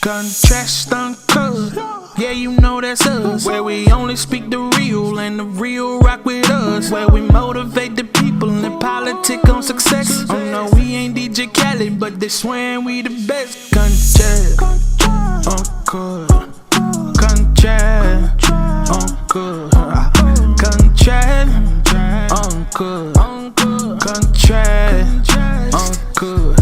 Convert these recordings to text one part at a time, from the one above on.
Contrast uncut, yeah, you know that's us. Where we only speak the real and the real rock with us. Where we motivate the people and politic on success. Oh no, we ain't DJ Khaled, but they swearing we the best. Contrast uncut, contrast uncut, contrast uncut, contrast uncut.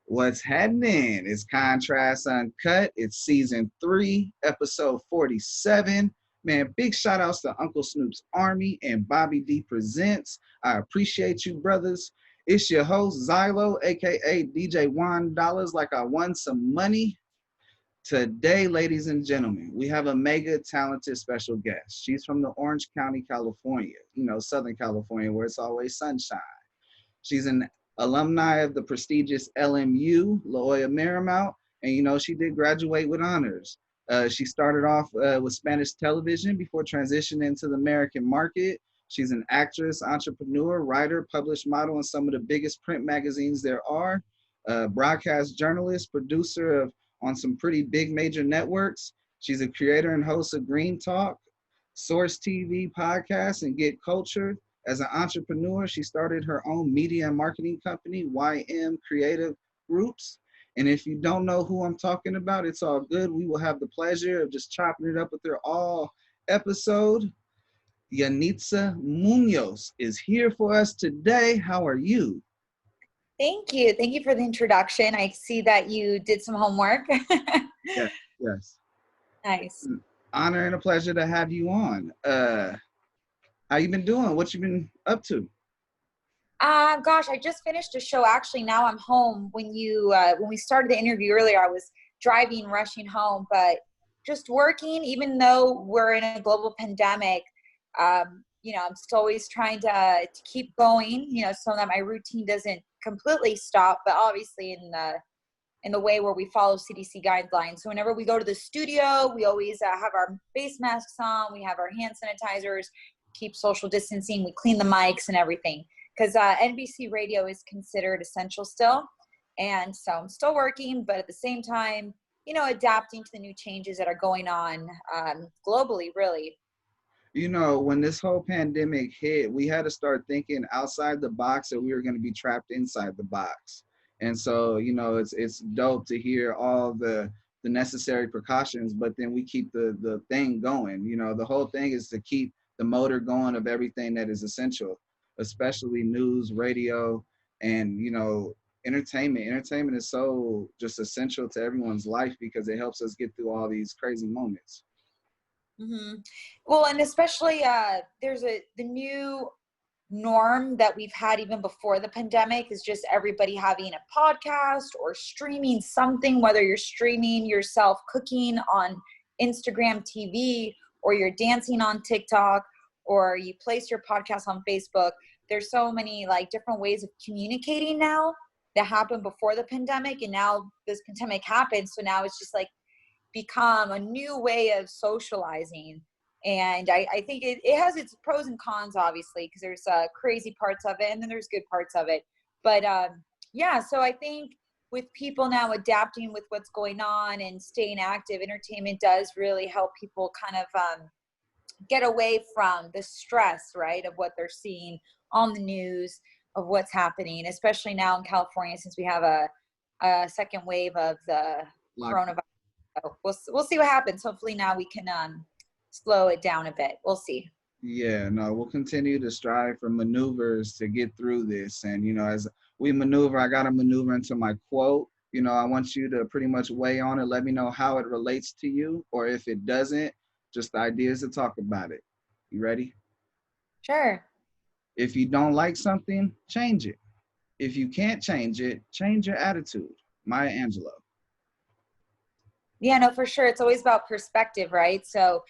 What's happening? It's Contrast Uncut. It's season 3, episode 47. Man, big shout outs to Uncle Snoops Army and Bobby D Presents. I appreciate you, brothers. It's your host, Zylo, aka DJ Juan Dollars, like I won some money. Today, ladies and gentlemen, we have a mega talented special guest. She's from the Orange County, California, Southern California, where it's always sunshine. She's an alumni of the prestigious LMU, La Jolla Marymount, and she did graduate with honors. She started off with Spanish television before transitioning into the American market. She's an actress, entrepreneur, writer, published model in some of the biggest print magazines there are, broadcast journalist, producer on some pretty big major networks. She's a creator and host of Green Talk, Source TV podcast, and Get Cultured. As an entrepreneur, she started her own media and marketing company, YM Creative Groups. And if you don't know who I'm talking about, it's all good. We will have the pleasure of just chopping it up with her all episode. YENITZA Munoz is here for us today. How are you? Thank you. Thank you for the introduction. I see that you did some homework. Yes. Nice. Honor and a pleasure to have you on. How you been doing? What you been up to? Gosh, I just finished a show. Actually, now I'm home. When we started the interview earlier, I was driving, rushing home, but just working. Even though we're in a global pandemic, I'm still always trying to keep going. So that my routine doesn't completely stop. But obviously, in the way where we follow CDC guidelines. So whenever we go to the studio, we always have our face masks on. We have our hand sanitizers. Keep social distancing, we clean the mics and everything, because NBC radio is considered essential still, and so I'm still working, but at the same time, adapting to the new changes that are going on globally, really. When this whole pandemic hit, we had to start thinking outside the box, or we were going to be trapped inside the box. And so, it's dope to hear all the necessary precautions, but then we keep the thing going. The whole thing is to keep the motor going of everything that is essential, especially news, radio, and entertainment. Entertainment is so just essential to everyone's life because it helps us get through all these crazy moments. Mm-hmm. Well, and especially there's the new norm that we've had even before the pandemic is just everybody having a podcast or streaming something, whether you're streaming yourself cooking on Instagram TV, or you're dancing on TikTok, or you place your podcast on Facebook. There's so many different ways of communicating now that happened before the pandemic, and now this pandemic happened. So now it's just become a new way of socializing. And I think it has its pros and cons, obviously, because there's crazy parts of it and then there's good parts of it. But so I think with people now adapting with what's going on and staying active, entertainment does really help people kind of get away from the stress, right, of what they're seeing on the news, of what's happening, especially now in California, since we have a second wave of the coronavirus. So we'll see what happens. Hopefully now we can slow it down a bit. We'll see. Yeah, no, we'll continue to strive for maneuvers to get through this. And, as we maneuver, I got to maneuver into my quote. I want you to pretty much weigh on it. Let me know how it relates to you, or if it doesn't, just the ideas to talk about it. You ready? Sure. If you don't like something, change it. If you can't change it, change your attitude. Maya Angelou. Yeah, no, for sure. It's always about perspective, right? So,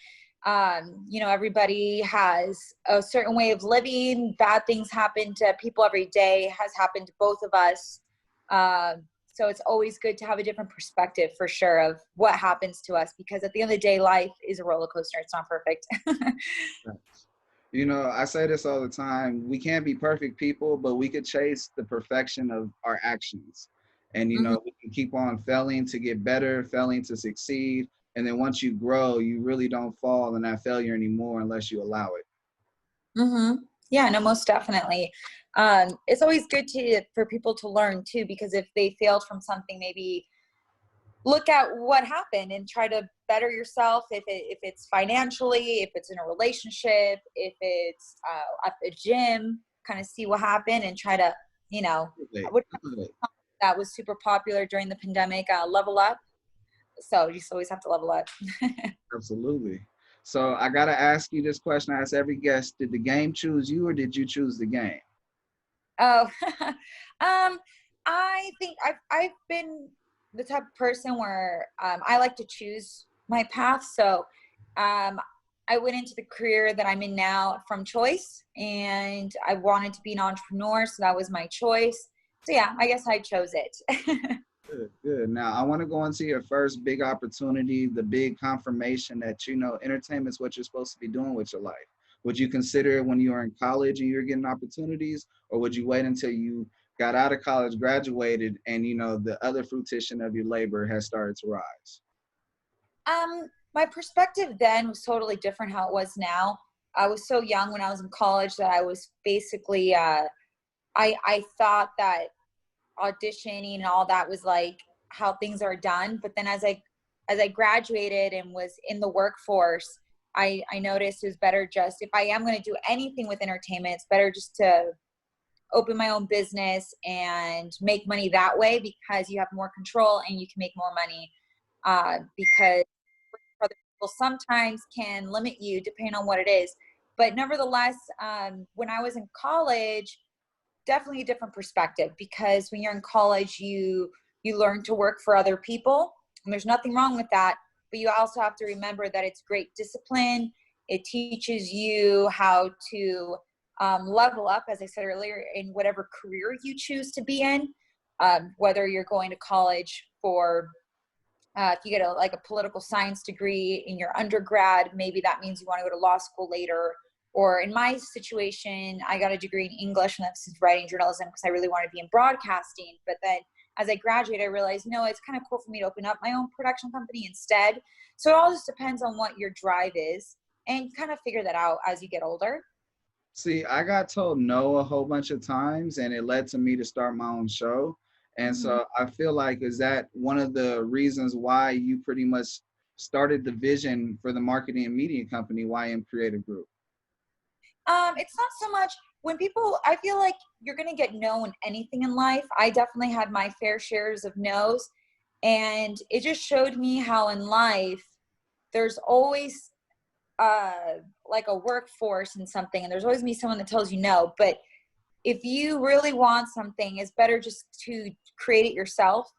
everybody has a certain way of living. Bad things happen to people every day. Has happened to both of us. So it's always good to have a different perspective for sure of what happens to us, because at the end of the day, life is a roller coaster. It's not perfect. You know, I say this all the time. We can't be perfect people, but we could chase the perfection of our actions. And, you know, we can keep on failing to get better, failing to succeed. And then once you grow, you really don't fall in that failure anymore unless you allow it. Yeah, no, most definitely. It's always good for people to learn too, because if they failed from something, maybe look at what happened and try to better yourself. If it's financially, if it's in a relationship, if it's at the gym, kind of see what happened and try to, you know, that was super popular during the pandemic, level up. So you just always have to level up. Absolutely. So I got to ask you this question. I ask every guest, did the game choose you or did you choose the game? Oh, I think I've been the type of person where I like to choose my path. So I went into the career that I'm in now from choice, and I wanted to be an entrepreneur, so that was my choice. So yeah, I guess I chose it. Good, good. Now I want to go into your first big opportunity, the big confirmation that, you know, entertainment is what you're supposed to be doing with your life. Would you consider it when you were in college and you were getting opportunities, or would you wait until you got out of college, graduated, and, you know, the other fruition of your labor has started to rise? My perspective then was totally different how it was now. I was so young when I was in college that I was basically, I thought that auditioning and all that was like how things are done. But then as I graduated and was in the workforce, I noticed it was better just, if I am going to do anything with entertainment, it's better just to open my own business and make money that way, because you have more control and you can make more money, because other people sometimes can limit you depending on what it is. But nevertheless, when I was in college, definitely a different perspective, because when you're in college, you learn to work for other people, and there's nothing wrong with that. But you also have to remember that it's great discipline. It teaches you how to level up, as I said earlier, in whatever career you choose to be in, whether you're going to college for if you get a political science degree in your undergrad, maybe that means you want to go to law school later. Or in my situation, I got a degree in English and that's writing journalism because I really wanted to be in broadcasting. But then as I graduated, I realized, no, it's kind of cool for me to open up my own production company instead. So it all just depends on what your drive is, and kind of figure that out as you get older. See, I got told no a whole bunch of times, and it led to me to start my own show. And so I feel like, is that one of the reasons why you pretty much started the vision for the marketing and media company, YM Creative Group? It's not so much when people, I feel like you're going to get no in anything in life. I definitely had my fair shares of no's, and it just showed me how in life there's always like a workforce in something, and there's always me someone that tells you no. But if you really want something, it's better just to create it yourself.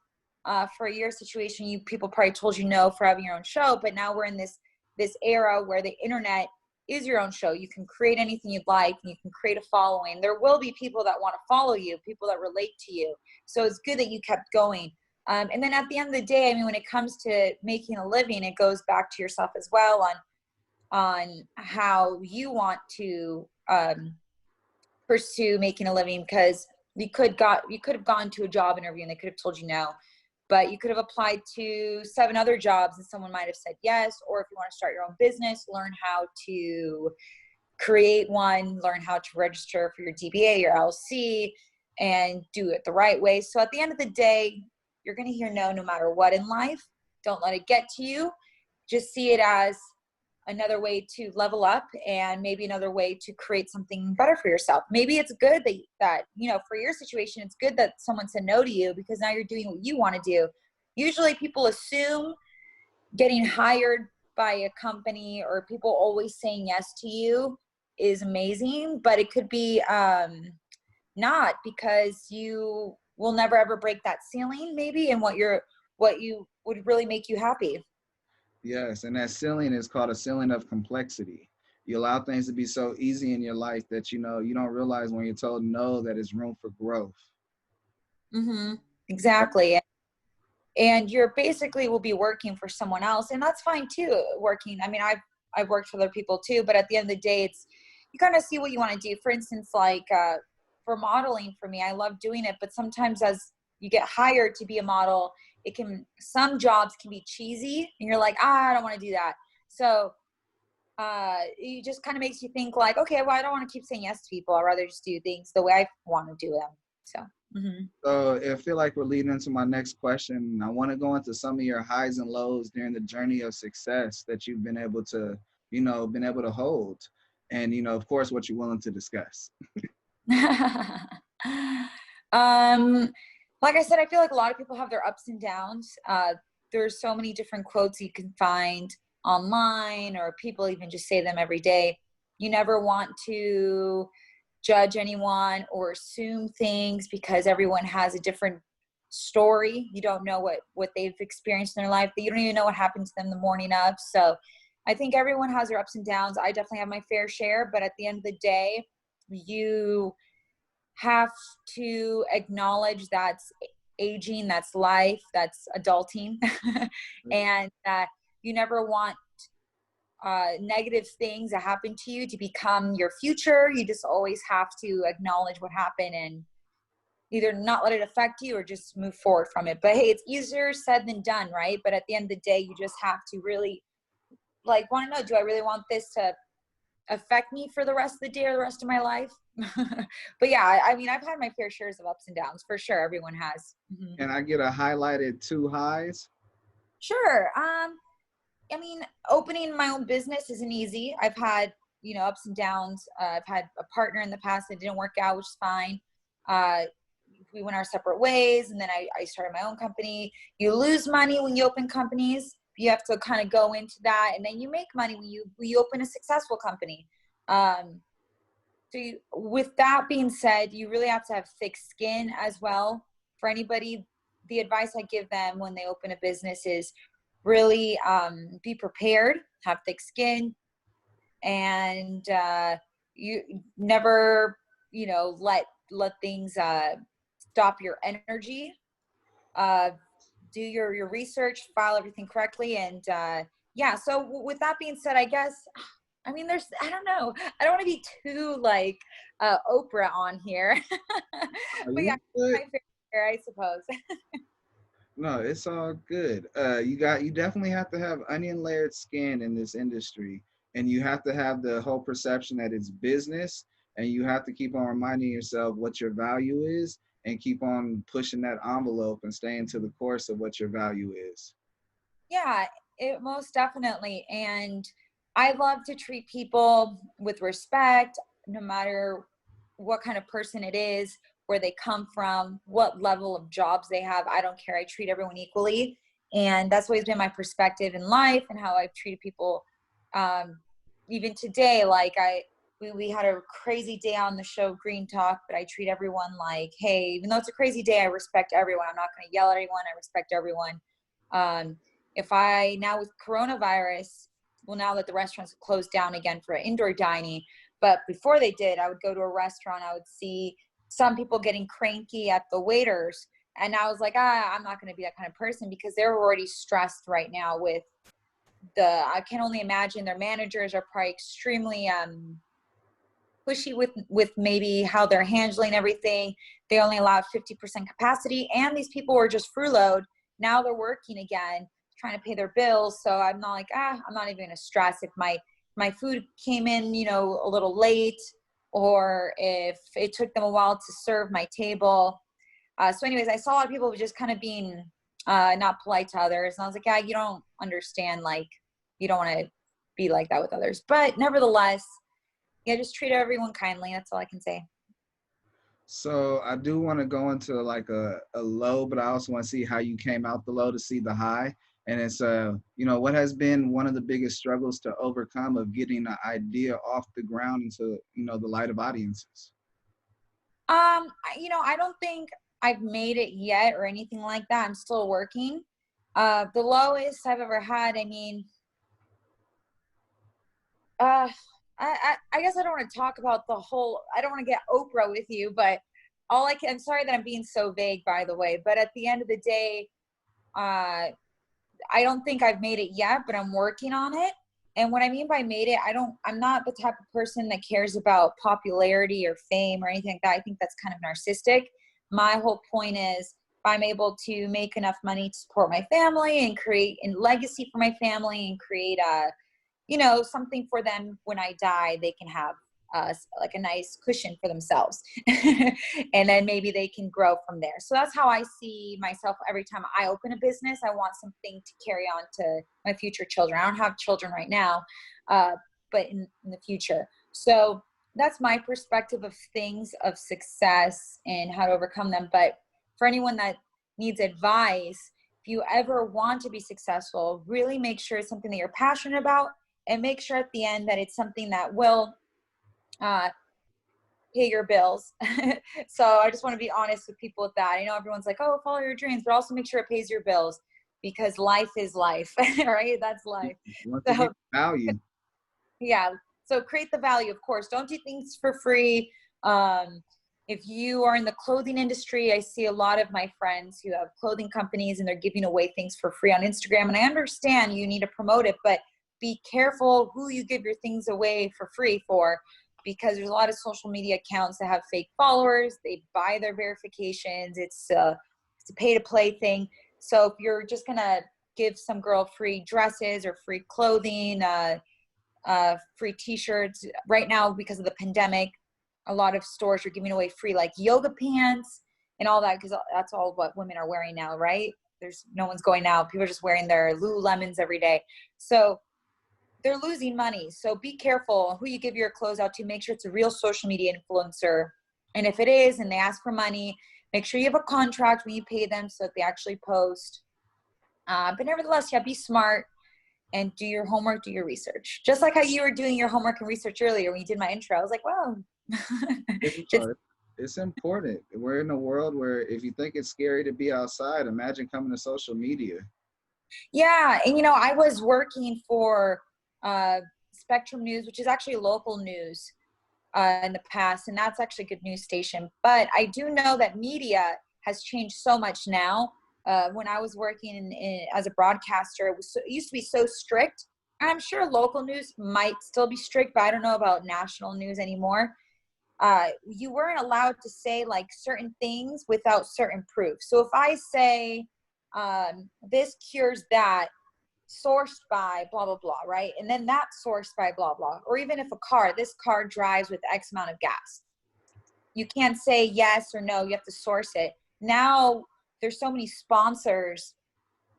For your situation, people probably told you no for having your own show, but now we're in this era where the internet is your own show. You can create anything you'd like, and you can create a following. There will be people that want to follow you, people that relate to you. So it's good that you kept going. And then at the end of the day, I mean, when it comes to making a living, it goes back to yourself as well on how you want to pursue making a living, because you could have gone to a job interview and they could have told you no, but you could have applied to 7 other jobs and someone might have said yes. Or if you want to start your own business, learn how to create one, learn how to register for your DBA, your LLC, and do it the right way. So at the end of the day, you're going to hear no matter what in life. Don't let it get to you. Just see it as another way to level up, and maybe another way to create something better for yourself. Maybe it's good that you know, for your situation, it's good that someone said no to you, because now you're doing what you want to do. Usually people assume getting hired by a company or people always saying yes to you is amazing, but it could be not, because you will never ever break that ceiling maybe, and what you would really make you happy. Yes, and that ceiling is called a ceiling of complexity. You allow things to be so easy in your life that, you know, you don't realize when you're told no that it's room for growth. Exactly. and you're basically will be working for someone else, and that's fine too. Working, I mean, I've worked for other people too, but at the end of the day, it's, you kind of see what you want to do. For instance, like for modeling, for me, I love doing it, but sometimes as you get hired to be a model, some jobs can be cheesy, and you're like, I don't want to do that. So it just kind of makes you think like, okay, well, I don't want to keep saying yes to people. I'd rather just do things the way I want to do them. So. Mm-hmm. So I feel like we're leading into my next question. I want to go into some of your highs and lows during the journey of success that you've been able to, hold. And, of course, what you're willing to discuss. Like I said, I feel like a lot of people have their ups and downs. There's so many different quotes you can find online, or people even just say them every day. You never want to judge anyone or assume things, because everyone has a different story. You don't know what they've experienced in their life. You don't even know what happened to them the morning of. So I think everyone has their ups and downs. I definitely have my fair share, but at the end of the day, you have to acknowledge that's aging, that's life, that's adulting, and that you never want negative things that happen to you to become your future. You just always have to acknowledge what happened and either not let it affect you or just move forward from it. But hey, it's easier said than done, right? But at the end of the day, you just have to really want to know, do I really want this to affect me for the rest of the day or the rest of my life? But yeah, I mean, I've had my fair shares of ups and downs for sure. Everyone has. Mm-hmm. Can I get a highlighted 2 highs? Sure. I mean, opening my own business isn't easy. I've had, ups and downs. I've had a partner in the past that didn't work out, which is fine. We went our separate ways, and then I started my own company. You lose money when you open companies. You have to kind of go into that, and then you make money when you open a successful company. With that being said, you really have to have thick skin as well. For anybody, the advice I give them when they open a business is really be prepared, have thick skin, and you never, let things stop your energy. Do your research, file everything correctly, and yeah. So with that being said, I guess, I mean, I don't know. I don't want to be too like Oprah on here, but yeah, my favorite, I suppose. No, it's all good. You definitely have to have onion layered skin in this industry, and you have to have the whole perception that it's business, and you have to keep on reminding yourself what your value is, and keep on pushing that envelope and staying to the course of what your value is. Yeah, it most definitely. And I love to treat people with respect, no matter what kind of person it is, where they come from, what level of jobs they have. I don't care. I treat everyone equally. And that's always been my perspective in life and how I've treated people. Even today, like we had a crazy day on the show Green Talk, but I treat everyone like, hey, even though it's a crazy day, I respect everyone. I'm not going to yell at anyone. I respect everyone. Now with coronavirus, well, now that the restaurants have closed down again for indoor dining, but before they did, I would go to a restaurant, I would see some people getting cranky at the waiters. And I was like, I'm not going to be that kind of person, because they're already stressed right now with I can only imagine their managers are probably extremely pushy with maybe how they're handling everything. They only allow 50% capacity, and these people were just furloughed. Now they're working again, trying to pay their bills. So I'm not like, I'm not even gonna stress if my food came in, a little late, or if it took them a while to serve my table. So anyways, I saw a lot of people just kind of being not polite to others. And I was like, yeah, you don't understand, like, you don't want to be like that with others. But nevertheless, yeah, just treat everyone kindly. That's all I can say. So I do want to go into like a low, but I also want to see how you came out the low to see the high. And it's, what has been one of the biggest struggles to overcome of getting an idea off the ground into, the light of audiences? I don't think I've made it yet or anything like that. I'm still working. The lowest I've ever had, I mean, I guess I don't want to talk about I don't want to get Oprah with you, but I'm sorry that I'm being so vague, by the way, but at the end of the day, I don't think I've made it yet, but I'm working on it. And what I mean by made it, I'm not the type of person that cares about popularity or fame or anything like that. I think that's kind of narcissistic. My whole point is, if I'm able to make enough money to support my family and create a legacy for my family and create something for them when I die, they can have like a nice cushion for themselves. And then maybe they can grow from there. So that's how I see myself. Every time I open a business, I want something to carry on to my future children. I don't have children right now, but in the future. So that's my perspective of things, of success and how to overcome them. But for anyone that needs advice, if you ever want to be successful, really make sure it's something that you're passionate about, and make sure at the end that it's something that will pay your bills. So I just want to be honest with people with that. I know everyone's like, oh, follow your dreams, but also make sure it pays your bills, because life is life, right? That's life. So, value. Yeah. So create the value, of course. Don't do things for free. If you are in the clothing industry, I see a lot of my friends who have clothing companies and they're giving away things for free on Instagram. And I understand you need to promote it, but be careful who you give your things away for free for, because there's a lot of social media accounts that have fake followers. They buy their verifications. It's a pay to play thing. So if you're just going to give some girl free dresses or free clothing, free t-shirts right now, because of the pandemic, a lot of stores are giving away free like yoga pants and all that, because that's all what women are wearing now, right? There's no one's going out. People are just wearing their Lululemons every day. So they're losing money. So be careful who you give your clothes out to. Make sure it's a real social media influencer. And if it is, and they ask for money, make sure you have a contract when you pay them so that they actually post. But nevertheless, yeah, be smart and do your homework, do your research. Just like how you were doing your homework and research earlier when you did my intro. I was like, wow. It's important. We're in a world where if you think it's scary to be outside, imagine coming to social media. Yeah. And, I was working for Spectrum News, which is actually local news in the past, and that's actually a good news station. But I do know that media has changed so much now. When I was working as a broadcaster, it used to be so strict. And I'm sure local news might still be strict, but I don't know about national news anymore. You weren't allowed to say like certain things without certain proof. So if I say this cures that, sourced by blah blah blah, right? And then that's sourced by blah blah. Or even if this car drives with X amount of gas, you can't say yes or no, you have to source it. Now there's so many sponsors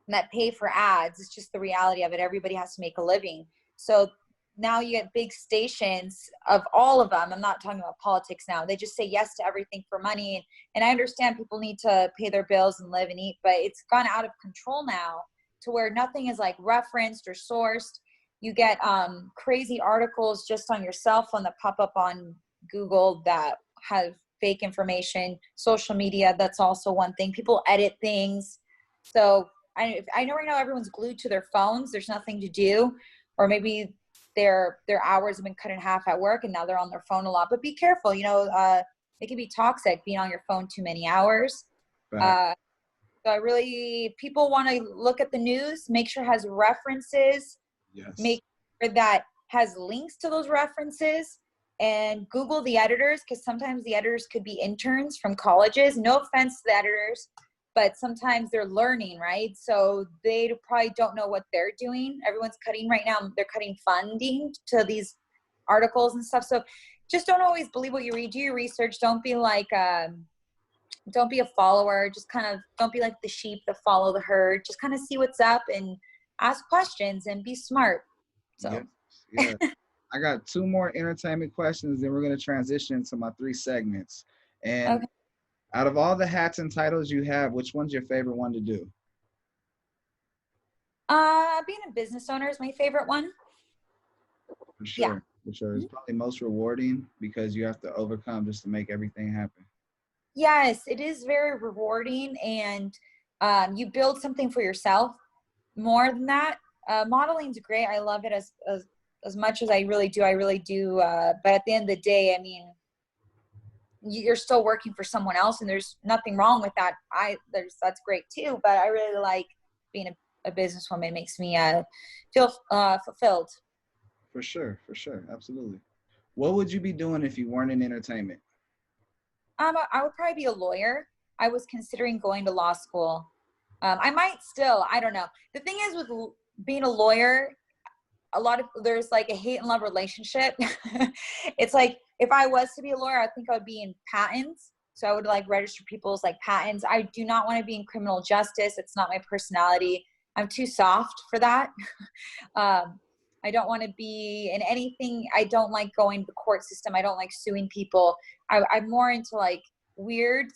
that pay for ads. It's just the reality of it. Everybody has to make a living. So now you get big stations of all of them. I'm not talking about politics now. They just say yes to everything for money. And I understand people need to pay their bills and live and eat, but it's gone out of control now, to where nothing is like referenced or sourced. You get crazy articles just on your cell phone that pop up on Google that have fake information. Social media, that's also one thing. People edit things. So I know right now everyone's glued to their phones. There's nothing to do, or maybe their hours have been cut in half at work and now they're on their phone a lot. But be careful, it can be toxic being on your phone too many hours. Right. So people want to look at the news, make sure it has references, Yes. make sure that has links to those references, and Google the editors, because sometimes the editors could be interns from colleges. No offense to the editors, but sometimes they're learning, right? So they probably don't know what they're doing. Everyone's cutting right now. They're cutting funding to these articles and stuff. So just don't always believe what you read. Do your research. Don't be like, don't be a follower. Just kind of don't be like the sheep that follow the herd. Just kind of see what's up and ask questions and be smart. So yeah. I got 2 more entertainment questions, then we're going to transition to my 3 segments. And okay. Out of all the hats and titles you have, which one's your favorite one to do? Being a business owner is my favorite one. For sure. Yeah. For sure. It's probably most rewarding because you have to overcome just to make everything happen. Yes, it is very rewarding, and you build something for yourself. More than that, modeling's great. I love it as much as I really do. But at the end of the day, I mean, you're still working for someone else, and there's nothing wrong with that. That's great too. But I really like being a businesswoman makes me feel fulfilled. For sure, absolutely. What would you be doing if you weren't in entertainment? I would probably be a lawyer. I was considering going to law school. I might still, I don't know. The thing is with being a lawyer, there's like a hate and love relationship. It's like, if I was to be a lawyer, I think I would be in patents. So I would like register people's like patents. I do not want to be in criminal justice. It's not my personality. I'm too soft for that. I don't want to be in anything. I don't like going to the court system. I don't like suing people. I'm more into like weird.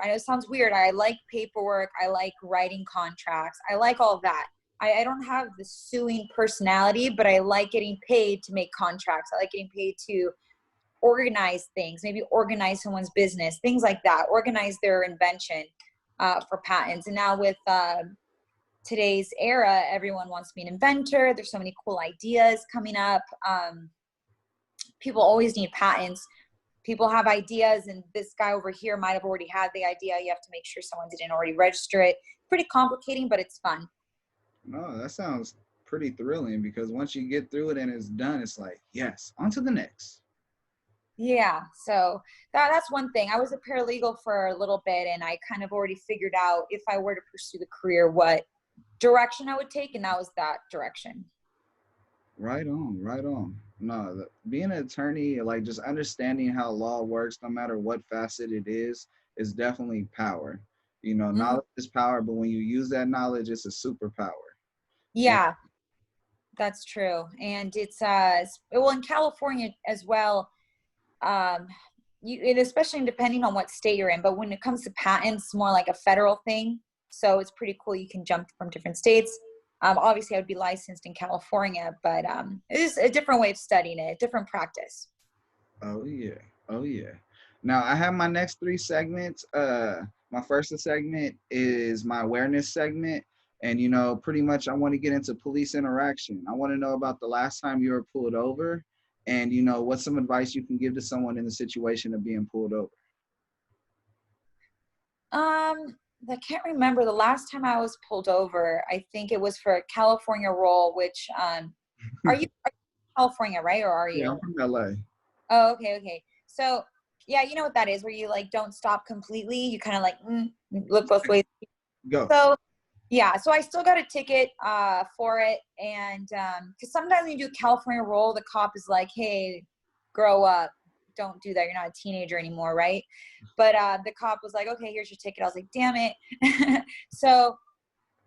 I know it sounds weird. I like paperwork. I like writing contracts. I like all of that. I don't have the suing personality, but I like getting paid to make contracts. I like getting paid to organize things, maybe organize someone's business, things like that, organize their invention for patents. And now with today's era, everyone wants to be an inventor. There's so many cool ideas coming up. People always need patents. People have ideas, and this guy over here might have already had the idea. You have to make sure someone didn't already register it. Pretty complicating, but it's fun. No, that sounds pretty thrilling, because once you get through it and it's done, it's like, yes, on to the next. Yeah, so that's one thing. I was a paralegal for a little bit, and I kind of already figured out if I were to pursue the career, what direction I would take, and that was that direction. Right on. No, being an attorney, like just understanding how law works, no matter what facet it is definitely power. You know, knowledge is power, but when you use that knowledge, it's a superpower. Yeah, that's true. And it's well, in California as well, especially depending on what state you're in, but when it comes to patents, more like a federal thing. So it's pretty cool. You can jump from different states. Obviously I would be licensed in California, but it is a different way of studying it, different practice. Oh yeah. Now I have my next 3 segments. My first segment is my awareness segment. And, you know, pretty much I want to get into police interaction. I want to know about the last time you were pulled over, and, you know, what's some advice you can give to someone in the situation of being pulled over? I can't remember the last time I was pulled over. I think it was for a California roll, which, are you California, right? Or are you? Yeah, I'm from LA. Oh, okay. So yeah, you know what that is, where you like don't stop completely. You kind of like look both ways. Go. So yeah, so I still got a ticket for it, and because sometimes when you do a California roll, the cop is like, "Hey, grow up, don't do that. You're not a teenager anymore, right?" But the cop was like, "Okay, here's your ticket." I was like, "Damn it!" So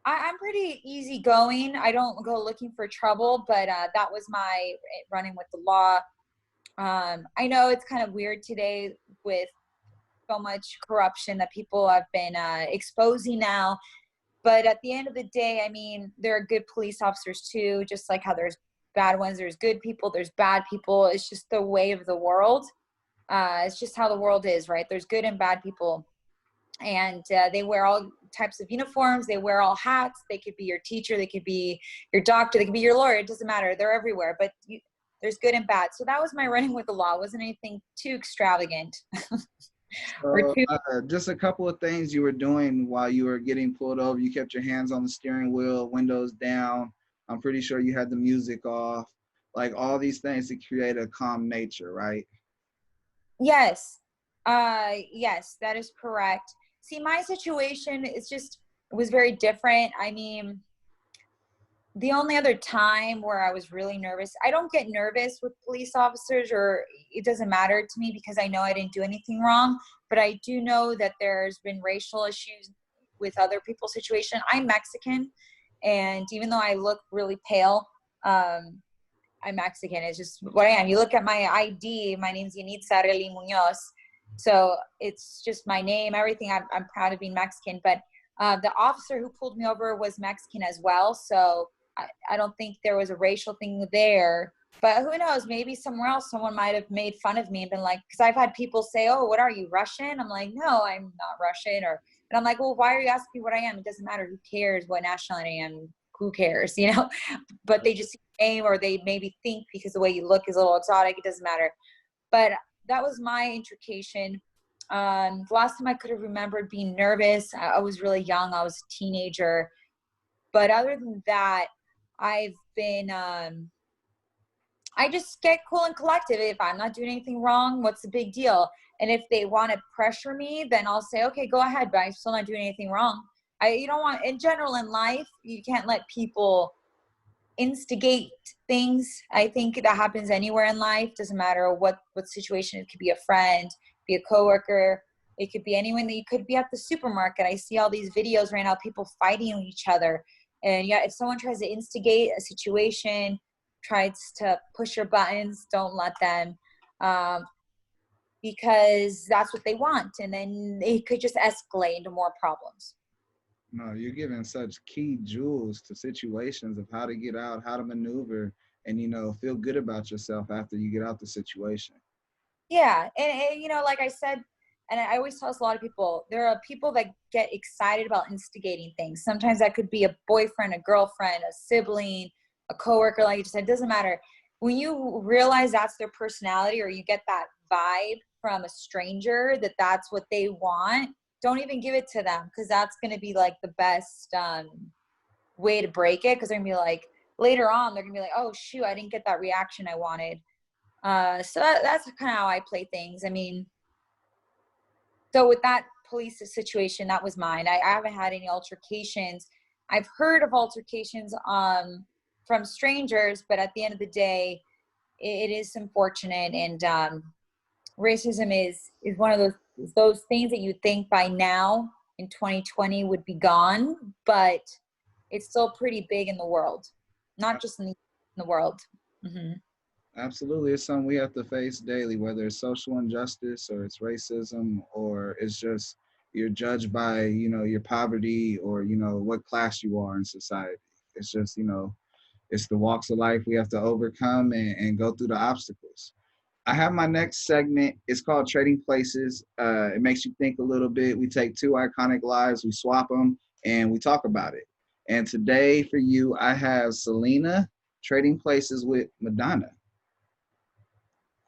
I'm pretty easygoing. I don't go looking for trouble, but that was my running with the law. I know it's kind of weird today with so much corruption that people have been exposing now. But at the end of the day, I mean, there are good police officers too, just like how there's bad ones. There's good people, there's bad people. It's just the way of the world. It's just how the world is, right? There's good and bad people. And they wear all types of uniforms. They wear all hats. They could be your teacher. They could be your doctor. They could be your lawyer. It doesn't matter. They're everywhere. But there's good and bad. So that was my running with the law. It wasn't anything too extravagant. Just a couple of things you were doing while you were getting pulled over. You kept your hands on the steering wheel, windows down. I'm pretty sure you had the music off, like all these things to create a calm nature, right? Yes. Yes, that is correct. See, my situation was very different. I mean, the only other time where I was really nervous, I don't get nervous with police officers, or it doesn't matter to me because I know I didn't do anything wrong, but I do know that there's been racial issues with other people's situation. I'm Mexican, and even though I look really pale, I'm Mexican. It's just what I am. You look at my ID, my name's YENITZA Munoz. So it's just my name, everything. I'm proud of being Mexican, but the officer who pulled me over was Mexican as well. So I don't think there was a racial thing there, but who knows, maybe somewhere else someone might have made fun of me and been like, because I've had people say, "Oh, what are you, Russian?" I'm like, "No, I'm not Russian." And I'm like, "Well, why are you asking me what I am? It doesn't matter. Who cares what nationality I am? Who cares?" You know, but they just see your name, or they maybe think because the way you look is a little exotic. It doesn't matter. But that was my intrication. The last time I could have remembered being nervous, I was really young. I was a teenager. But other than that, I've been, I just get cool and collected. If I'm not doing anything wrong, what's the big deal? And if they want to pressure me, then I'll say, okay, go ahead, but I'm still not doing anything wrong. You don't want, in general in life, you can't let people instigate things. I think that happens anywhere in life. Doesn't matter what situation. It could be a friend, be a coworker. It could be anyone. That you could be at the supermarket. I see all these videos right now, people fighting with each other. And yeah, if someone tries to instigate a situation, tries to push your buttons, don't let them, because that's what they want. And then it could just escalate into more problems. No, you're giving such key jewels to situations of how to get out, how to maneuver, and, you know, feel good about yourself after you get out the situation. Yeah. And you know, like I said, and I always tell a lot of people, there are people that get excited about instigating things. Sometimes that could be a boyfriend, a girlfriend, a sibling, a coworker, like you just said, it doesn't matter. When you realize that's their personality, or you get that vibe from a stranger that that's what they want, don't even give it to them, because that's going to be like the best way to break it. Because they're going to be like, later on, they're going to be like, oh, shoot, I didn't get that reaction I wanted. So that's kind of how I play things. I mean, so with that police situation, that was mine. I haven't had any altercations. I've heard of altercations from strangers, but at the end of the day, it is unfortunate. And racism is one of those things that you think by now in 2020 would be gone, but it's still pretty big in the world, not just in the world. Mm-hmm. Absolutely. It's something we have to face daily, whether it's social injustice or it's racism, or it's just you're judged by, you know, your poverty, or, you know, what class you are in society. It's just, you know, it's the walks of life we have to overcome and go through the obstacles. I have my next segment. It's called Trading Places. It makes you think a little bit. We take two iconic lives, we swap them, and we talk about it. And today for you, I have Selena trading places with Madonna.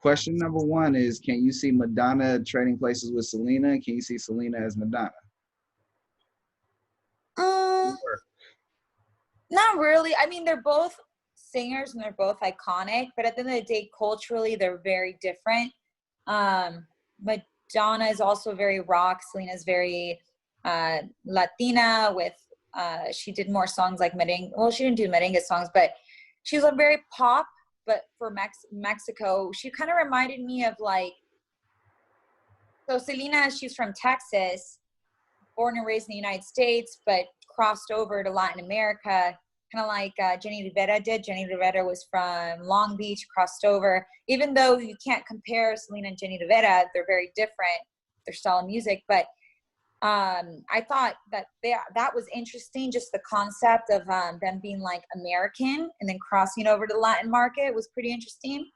Question number one is, can you see Madonna trading places with Selena? Can you see Selena as Madonna? Not really. I mean, they're both singers and they're both iconic, but at the end of the day, culturally, they're very different. Madonna is also very rock. Selena's very Latina with, she did more songs like merengue. Well, she didn't do merengue songs, but she was very pop. But for Mexico, she kind of reminded me of like, so Selena, she's from Texas, born and raised in the United States, but crossed over to Latin America, kind of like Jenny Rivera did. Jenny Rivera was from Long Beach, crossed over. Even though you can't compare Selena and Jenny Rivera, they're very different, their style of music. But I thought that that was interesting. Just the concept of them being like American and then crossing over to the Latin market was pretty interesting.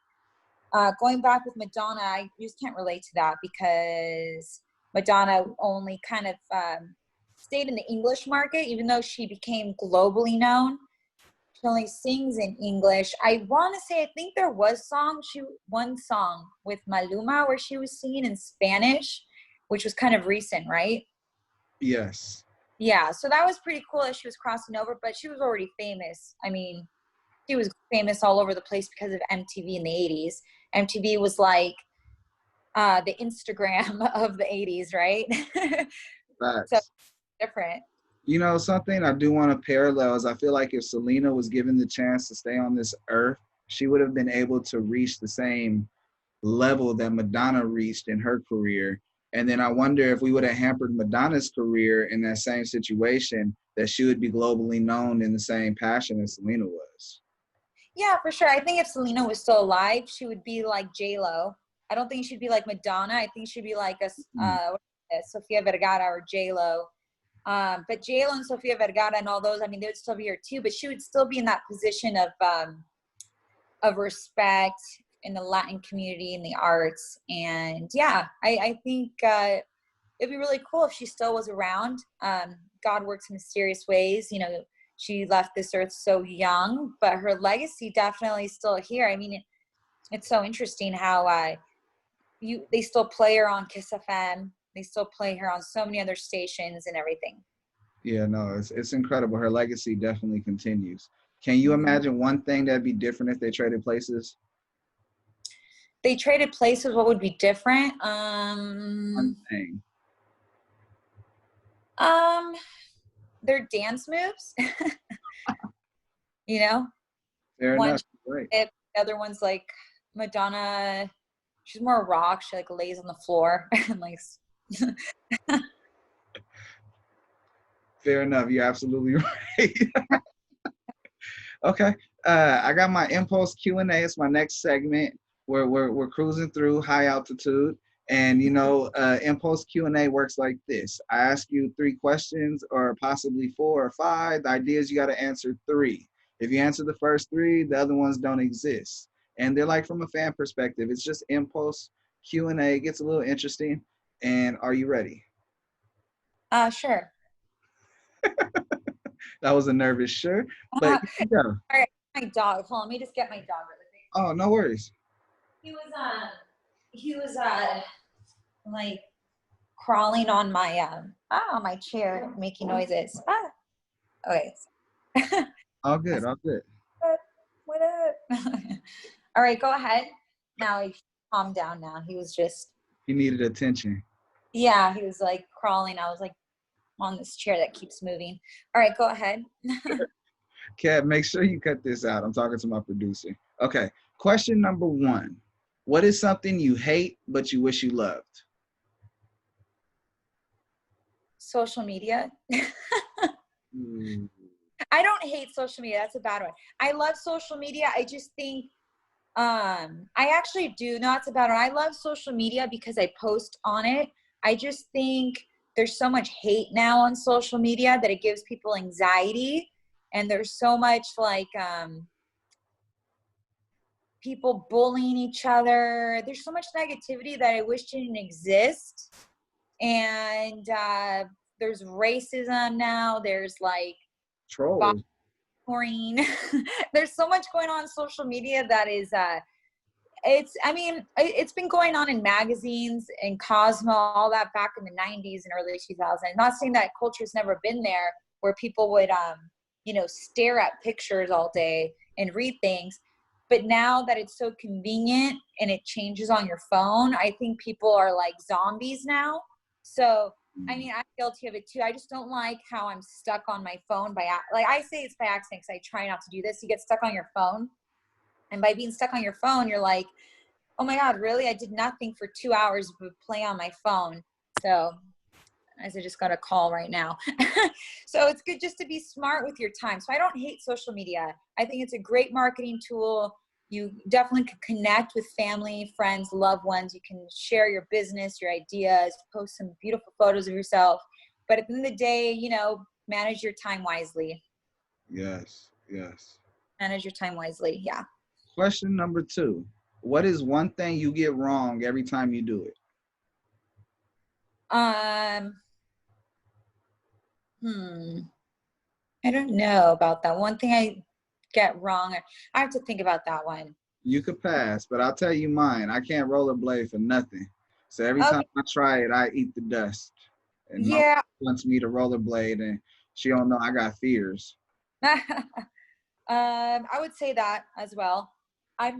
Going back with Madonna, I just can't relate to that, because Madonna only kind of stayed in the English market, even though she became globally known. She only sings in English. I want to say, I think there was one song with Maluma where she was singing in Spanish, which was kind of recent, right? Yes. Yeah, so that was pretty cool that she was crossing over, but she was already famous. I mean, she was famous all over the place because of MTV in the 80s. MTV was like the Instagram of the 80s, right? Facts. So different. You know, something I do want to parallel is I feel like if Selena was given the chance to stay on this earth, she would have been able to reach the same level that Madonna reached in her career. And then I wonder if we would have hampered Madonna's career in that same situation, that she would be globally known in the same passion as Selena was. Yeah, for sure. I think if Selena was still alive, she would be like J-Lo. I don't think she'd be like Madonna. I think she'd be like Sofia Vergara or J-Lo. But J-Lo and Sofia Vergara and all those, I mean, they would still be here too, but she would still be in that position of respect in the Latin community, in the arts. And yeah, I think it'd be really cool if she still was around. God works in mysterious ways. You know, she left this earth so young, but her legacy definitely still here. I mean, it's so interesting how they still play her on Kiss FM. They still play her on so many other stations and everything. Yeah, no, it's incredible. Her legacy definitely continues. Can you Mhm. imagine one thing that'd be different if they traded places? They traded places. What would be different? One thing. Um, their dance moves. You know, Fair one enough. Right. hip, the other one's like Madonna. She's more rock. She like lays on the floor and like. Fair enough. You're absolutely right. Okay. I got my impulse Q&A. It's my next segment where we're cruising through high altitude. And impulse Q&A works like this. I ask you 3 questions or possibly 4 or 5. The idea is you got to answer 3. If you answer the first 3, the other ones don't exist. And they're like from a fan perspective. It's just impulse Q&A. It gets a little interesting. And are you ready? Sure. That was a nervous sure, but here we go. All right, my dog. Hold on, let me just get my dog really quick. Oh, no worries. He was like crawling on my chair, making noises. Okay. All good, all good. What up? All right, go ahead. Now he calmed down. Now he was just He needed attention. he was like crawling. I was like on this chair that keeps moving. All right, go ahead. Kat, make sure you cut this out. I'm talking to my producer. Okay, question number 1. What is something you hate but you wish you loved? Social media. Mm, I don't hate social media. That's a bad one. I love social media. I just think I actually do. No, it's a bad one. I love social media because I post on it. I just think there's so much hate now on social media that it gives people anxiety. And there's so much like people bullying each other. There's so much negativity that I wish didn't exist. And there's racism now. There's like Trolls. boring. There's so much going on social media that is it's been going on in magazines and Cosmo, all that back in the 90s and early 2000s. Not saying that culture's never been there where people would stare at pictures all day and read things, but now that it's so convenient and it changes on your phone, I think people are like zombies now. So I mean, I'm guilty of it too. I just don't like how I'm stuck on my phone like I say it's by accident because I try not to do this. You get stuck on your phone, and by being stuck on your phone, you're like, oh my God, really? I did nothing for 2 hours but play on my phone. So as I just got a call right now. So it's good just to be smart with your time. So I don't hate social media. I think it's a great marketing tool. You definitely can connect with family, friends, loved ones. You can share your business, your ideas, post some beautiful photos of yourself. But at the end of the day, manage your time wisely. Yes, yes. Manage your time wisely. Yeah. Question number 2. What is one thing you get wrong every time you do it? I don't know about that. One thing I get wrong. I have to think about that one. You could pass, but I'll tell you mine. I can't rollerblade for nothing. So every Okay. time I try it, I eat the dust. And my Yeah. wife wants me to rollerblade, and she don't know I got fears. I would say that as well. I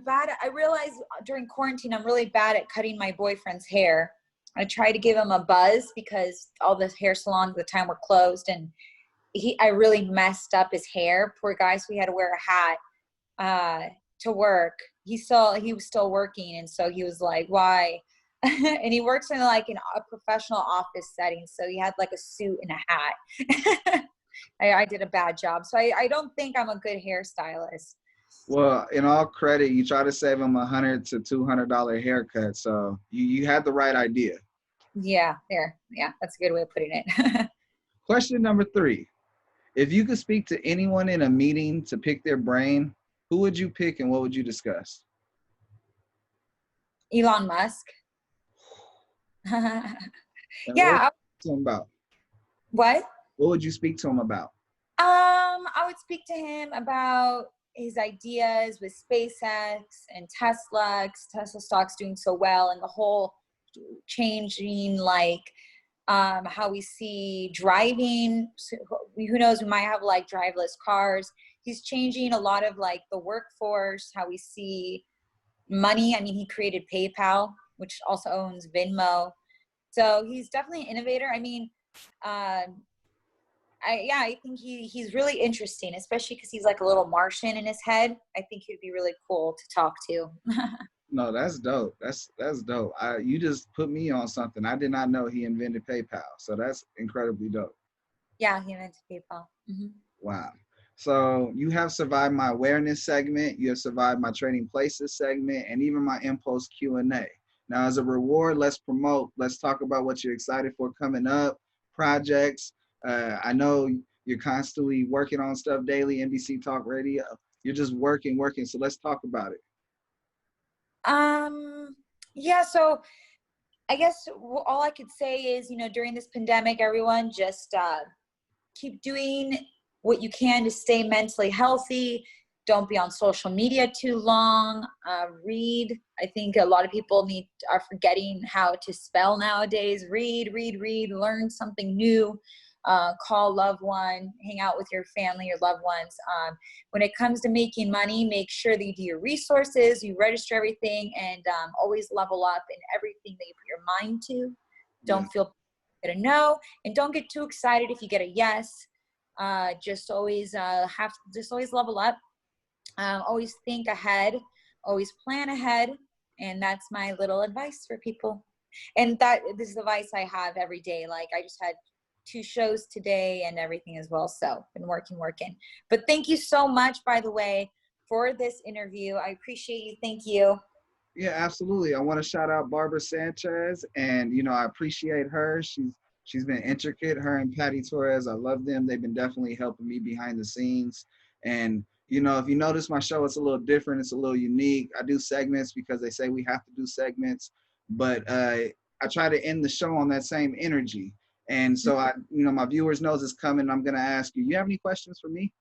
realized during quarantine, I'm really bad at cutting my boyfriend's hair. I tried to give him a buzz because all the hair salons at the time were closed, and I really messed up his hair. Poor guy, so he had to wear a hat to work. He was still working, and so he was like, why? And he works in like in a professional office setting, so he had like a suit and a hat. I did a bad job. So I don't think I'm a good hairstylist. Well, in all credit, you try to save him $100 to $200 haircut, so you had the right idea. Yeah, there. Yeah, that's a good way of putting it. Question number 3. If you could speak to anyone in a meeting to pick their brain, who would you pick and what would you discuss? Elon Musk. And Yeah. to him about? What? What would you speak to him about? I would speak to him about his ideas with SpaceX and Tesla, 'cause Tesla stock's doing so well, and the whole changing like how we see driving. Who knows, we might have like driverless cars. He's changing a lot of like the workforce, how we see money. I mean, he created PayPal, which also owns Venmo. So he's definitely an innovator. I mean, I think he's really interesting, especially because he's like a little Martian in his head. I think he'd be really cool to talk to. No, that's dope. That's dope. You just put me on something. I did not know he invented PayPal. So that's incredibly dope. Yeah, he invented PayPal. Mm-hmm. Wow. So you have survived my awareness segment. You have survived my trading places segment and even my impulse Q&A. Now, as a reward, let's promote. Let's talk about what you're excited for coming up, projects. I know you're constantly working on stuff daily, NBC Talk Radio. You're just working. So let's talk about it. Yeah, so I guess all I could say is, during this pandemic, everyone just keep doing what you can to stay mentally healthy. Don't be on social media too long. Read. I think a lot of people are forgetting how to spell nowadays. Read, learn something new. Call a loved one, hang out with your family, your loved ones. When it comes to making money, make sure that you do your resources, you register everything, and always level up in everything that you put your mind to. Don't feel get a no, and don't get too excited if you get a yes. Just always level up. Always think ahead, always plan ahead, and that's my little advice for people. And this is advice I have every day. Like, I just had 2 shows today and everything as well, so been working. But thank you so much, by the way, for this interview. I appreciate you. Thank you. Yeah, absolutely. I want to shout out Barbara Sanchez, and I appreciate her. She's been intricate. Her and Patty Torres, I love them. They've been definitely helping me behind the scenes. And if you notice my show, it's a little different. It's a little unique. I do segments because they say we have to do segments, but I try to end the show on that same energy. And so my viewers knows it's coming. I'm going to ask you, you have any questions for me?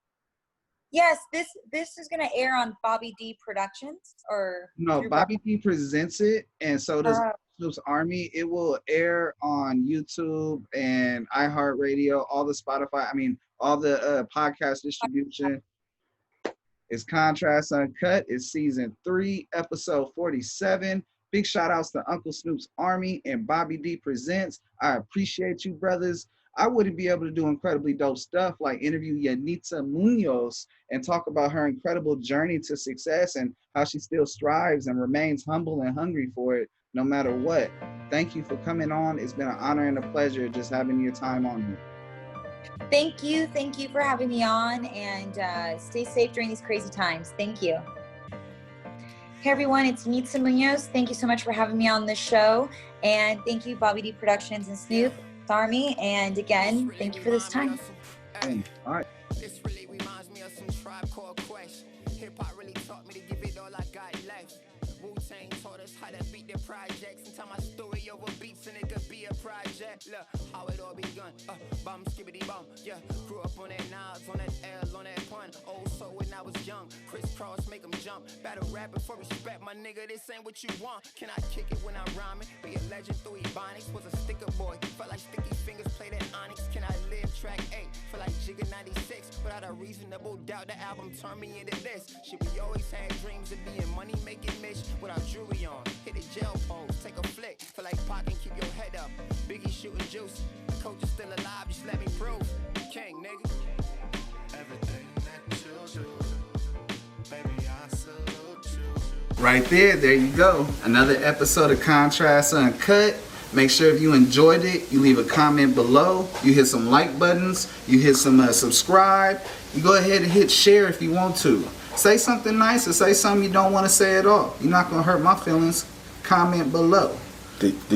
Yes, this is going to air on Bobby D Productions or? No, Bobby D presents it. And so does Snoops Army. It will air on YouTube and iHeart Radio, all the Spotify, all the podcast distribution. It's Contrast Uncut. It's season 3, episode 47. Big shout outs to Uncle Snoops Army and Bobby D Presents. I appreciate you, brothers. I wouldn't be able to do incredibly dope stuff like interview YENITZA MUNOZ and talk about her incredible journey to success and how she still strives and remains humble and hungry for it no matter what. Thank you for coming on. It's been an honor and a pleasure just having your time on here. Thank you for having me on, and stay safe during these crazy times. Thank you. Hey everyone, it's YENITZA MUNOZ. Thank you so much for having me on this show, and thank you Bobby D Productions and Snoops Army, and again, thank you for this time. Hey, all right. This really reminds me of some Tribe Called Quest. Hip-hop really taught me to give it all I got left. Wu-Tang taught us how to beat the projects and tell my story over beats and it could be a project. Look, how it all begun. Bum, skibbity bum. Yeah, grew up on that knobs, on that L, on that pun. Old soul when I was young. Crisscross, make them jump. Battle rapping for respect, my nigga. This ain't what you want. Can I kick it when I'm rhyming? Be a legend through Ebonics. Was a sticker boy. Felt like sticky fingers played at Onyx. Can I live track 8? Feel like Jigga 96. Without a reasonable doubt, the album turned me into this. Shit, we always had dreams of being money making Mitch. Without jewelry on, hit a jail pose, take a flick. Feel like Pac and keep your head up. Biggie shooting juice. Coach is still alive, just let me prove. King, nigga. Everything that you do, baby, I salute you. Right there you go. Another episode of Contrast Uncut. Make sure if you enjoyed it, you leave a comment below. You hit some like buttons. You hit some subscribe. You go ahead and hit share if you want to. Say something nice or say something you don't want to say at all. You're not going to hurt my feelings. Comment below.